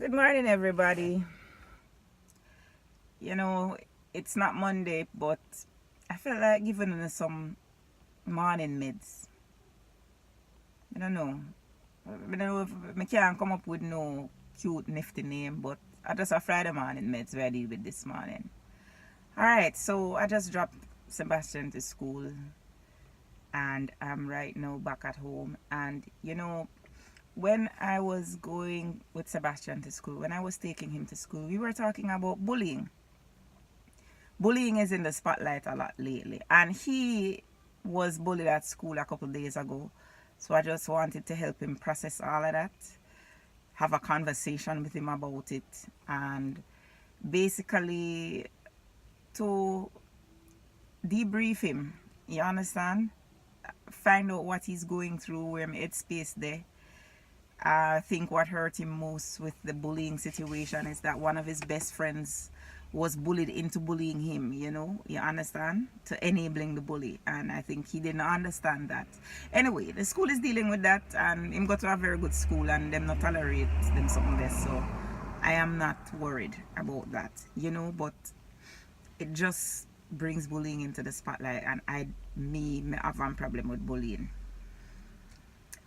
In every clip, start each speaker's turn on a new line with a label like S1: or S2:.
S1: Good morning, everybody. You know, it's not Monday, but I feel like giving them some morning meds. I don't know. I don't know if I can't come up with no cute, nifty name, but I just a Friday morning meds where I deal with this morning. Alright, so I just dropped Sebastian to school and I'm right now back at home. And when I was going with Sebastian to school, when I was taking him to school, we were talking about bullying. Bullying is in the spotlight a lot lately, and he was bullied at school a couple days ago. So I just wanted to help him process all of that, have a conversation with him about it, and basically to debrief him. You understand? Find out what he's going through, where my headspace there. I think what hurt him most with the bullying situation is that one of his best friends was bullied into bullying him, you understand? To enabling the bully. And I think he didn't understand that. Anyway, the school is dealing with that, and him go to a very good school and them not tolerate them something there. So I am not worried about that, but it just brings bullying into the spotlight, and me have a problem with bullying.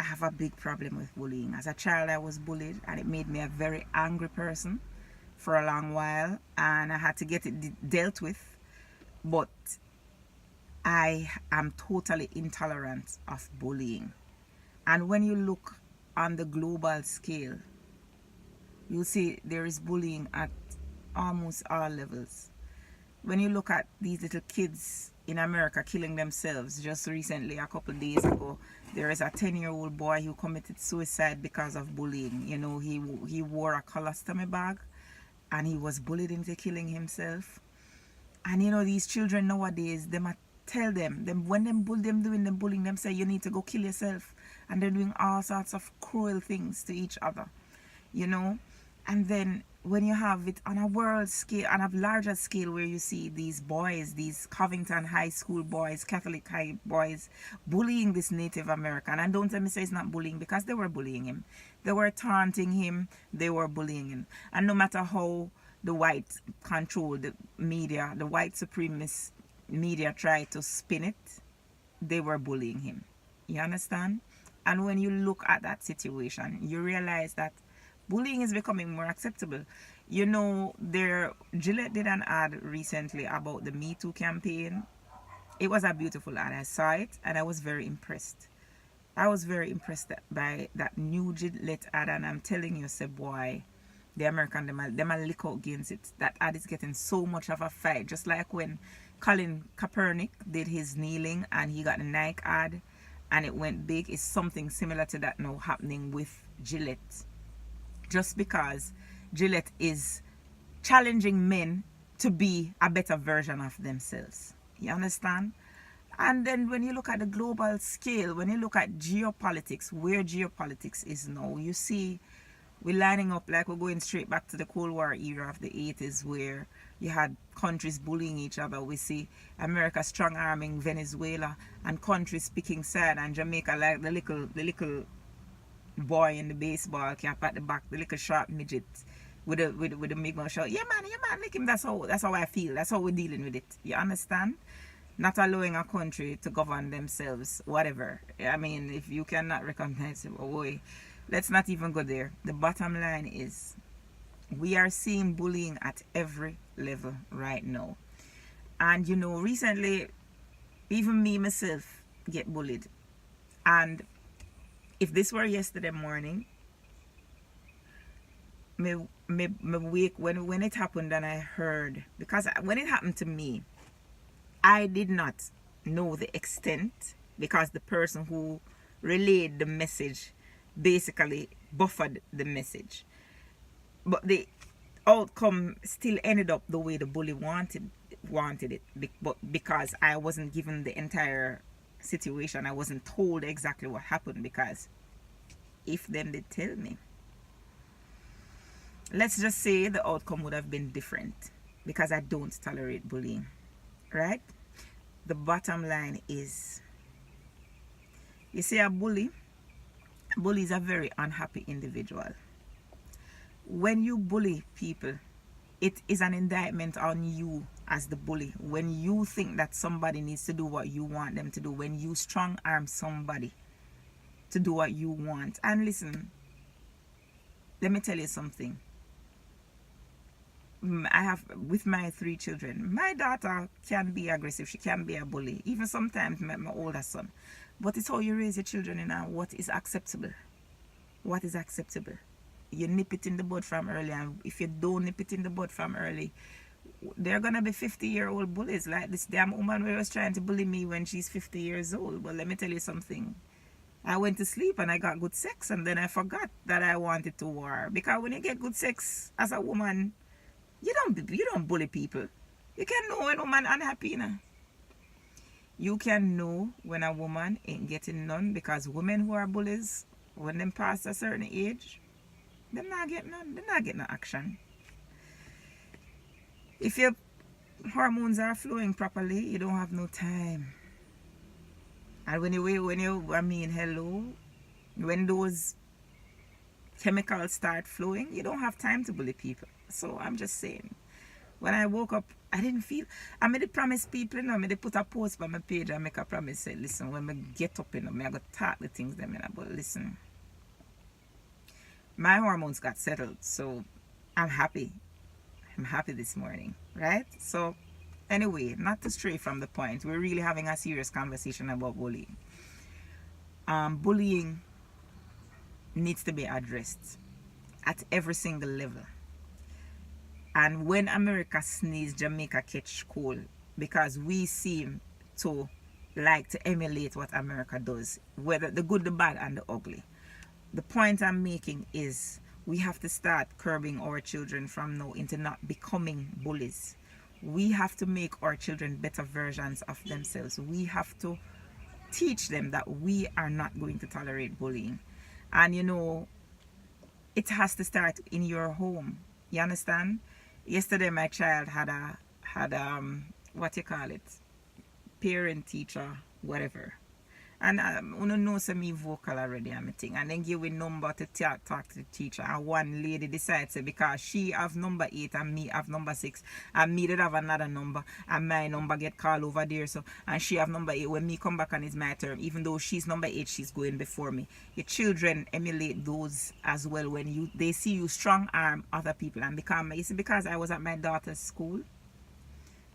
S1: I have a big problem with bullying. As a child, I was bullied, and it made me a very angry person for a long while, and I had to get it dealt with. But I am totally intolerant of bullying. And when you look on the global scale, you'll see there is bullying at almost all levels. When you look at these little kids in America killing themselves, just recently, a couple of days ago, there is a 10-year-old boy who committed suicide because of bullying. He wore a colostomy bag and he was bullied into killing himself. And these children nowadays, they might tell them when them doing them bullying, them say you need to go kill yourself, and they're doing all sorts of cruel things to each other, and then when you have it on a world scale, on a larger scale, where you see these boys, these Covington High School boys, Catholic high boys, bullying this Native American. And don't tell me say it's not bullying, because they were bullying him. They were taunting him. They were bullying him. And no matter how the white controlled media, the white supremacist media tried to spin it, they were bullying him. You understand? And when you look at that situation, you realize that bullying is becoming more acceptable. Gillette did an ad recently about the Me Too campaign. It was a beautiful ad. I saw it and I was very impressed. I was very impressed by that new Gillette ad, and I'm telling you, say boy, the American, them a lick out against it. That ad is getting so much of a fight. Just like when Colin Kaepernick did his kneeling and he got a Nike ad and it went big. It's something similar to that now happening with Gillette. Just because Gillette is challenging men to be a better version of themselves. You understand? And then when you look at the global scale, when you look at geopolitics, where geopolitics is now, you see we're lining up like we're going straight back to the Cold War era of the 80s, where you had countries bullying each other. We see America strong arming Venezuela, and countries picking side, and Jamaica like the little boy in the baseball cap at the back, the little sharp midget with the big mouth shout, yeah man, like him. That's how I feel. That's how we're dealing with it. You understand? Not allowing a country to govern themselves, whatever. I mean, if you cannot recognize it, oh boy, let's not even go there. The bottom line is we are seeing bullying at every level right now. And recently, even me myself get bullied. And if this were yesterday morning, me wake when it happened, and I heard, because when it happened to me, I did not know the extent, because the person who relayed the message basically buffered the message, but the outcome still ended up the way the bully wanted it, but because I wasn't given the entire situation, I wasn't told exactly what happened, because if them did tell me, let's just say the outcome would have been different, because I don't tolerate bullying, right? The bottom line is, you see, a bully is a very unhappy individual. when you bully people, it is an indictment on you as the bully. When you think that somebody needs to do what you want them to do, when you strong arm somebody to do what you want. And listen, let me tell you something. I have, with my 3 children, my daughter can be aggressive, she can be a bully, even sometimes my older son. But it's how you raise your children, what is acceptable. What is acceptable? You nip it in the bud from early, and if you don't nip it in the bud from early, they're gonna be 50-year-old bullies. Like this damn woman who was trying to bully me when she's 50 years old. But let me tell you something. I went to sleep and I got good sex, and then I forgot that I wanted to war. Because when you get good sex as a woman, you don't bully people. You can know when a woman unhappy, You can know when a woman ain't getting none, because women who are bullies, when them pass a certain age, them not get none. They not get no action. If your hormones are flowing properly, you don't have no time. And hello, when those chemicals start flowing, you don't have time to bully people. So I'm just saying, when I woke up, I didn't feel, I made promise people, I made put a post on my page and make a promise, say, listen, when I get up, I got to talk the things them, but listen, my hormones got settled, so I'm happy. I'm happy this morning, right? So anyway, not to stray from the point, we're really having a serious conversation about bullying. Bullying needs to be addressed at every single level. And when America sneezes, Jamaica catch cold, because we seem to like to emulate what America does, whether the good, the bad, and the ugly. The point I'm making is we have to start curbing our children from now into not becoming bullies. We have to make our children better versions of themselves. We have to teach them that we are not going to tolerate bullying. And it has to start in your home. You understand? Yesterday my child had what you call it, parent teacher whatever, and know some me vocal already and me thing, and then give a number to talk to the teacher, and one lady decides because she have number 8 and me have number 6, and me did have another number and my number get called over there, so and she have number 8, when me come back and it's my turn, even though she's number 8, she's going before me. Your children emulate those as well when they see you strong arm other people. And because I was at my daughter's school,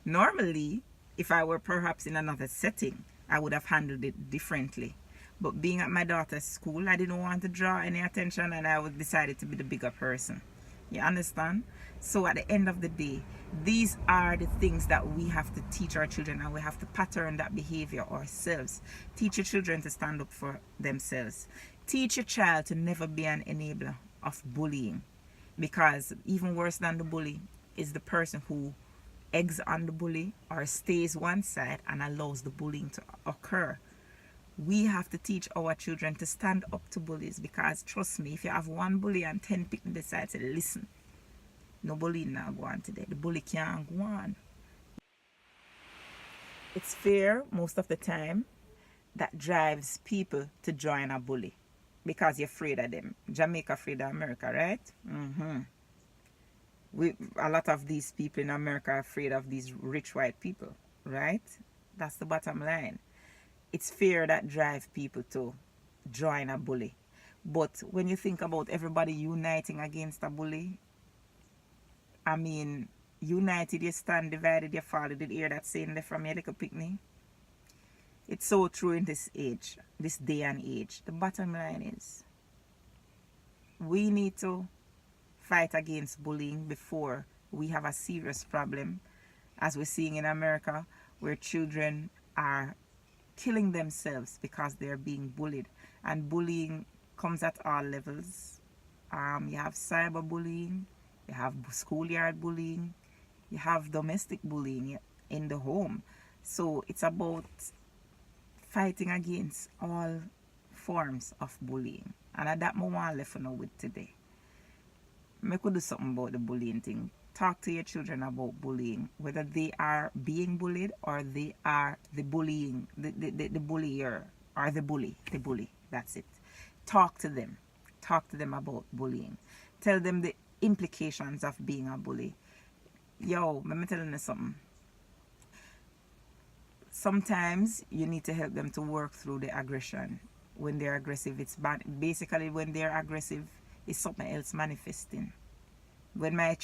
S1: normally if I were perhaps in another setting, I would have handled it differently. But being at my daughter's school, I didn't want to draw any attention, and I decided to be the bigger person. You understand? So at the end of the day, these are the things that we have to teach our children, and we have to pattern that behavior ourselves. Teach your children to stand up for themselves. Teach your child to never be an enabler of bullying, because even worse than the bully is the person who eggs on the bully or stays one side and allows the bullying to occur. We have to teach our children to stand up to bullies, because trust me, if you have one bully and 10 people decide to listen, no bullying now go on today. The bully can't go on. It's fear most of the time that drives people to join a bully, because you're afraid of them. Jamaica afraid of America, right? A lot of these people in America are afraid of these rich white people, right? That's the bottom line. It's fear that drives people to join a bully. But when you think about everybody uniting against a bully, I mean, united you stand, divided you fall. Did you hear that saying there from your little picnic? It's so true in this age, this day and age. The bottom line is, we need to fight against bullying before we have a serious problem, as we're seeing in America, where children are killing themselves because they're being bullied. And bullying comes at all levels. You have cyberbullying, you have schoolyard bullying, you have domestic bullying in the home. So it's about fighting against all forms of bullying. And that I want to left you know with today. I could do something about the bullying thing. Talk to your children about bullying, whether they are being bullied or they are the bullying, the bullier, or the bully. That's it. Talk to them about bullying. Tell them implications of being a bully. Yo, let me tell you something. Sometimes you need to help them to work through the aggression. When they're aggressive, it's bad. Basically, when they're aggressive, it's something else manifesting. When my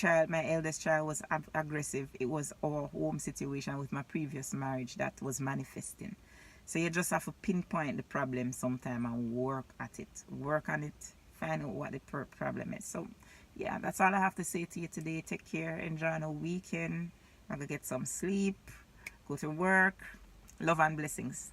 S1: eldest child was aggressive, it was our home situation with my previous marriage that was manifesting. So you just have to pinpoint the problem sometime and work at it. Work on it. Find out what the problem is. So, yeah, that's all I have to say to you today. Take care. Enjoy the weekend. I'm going to get some sleep. Go to work. Love and blessings.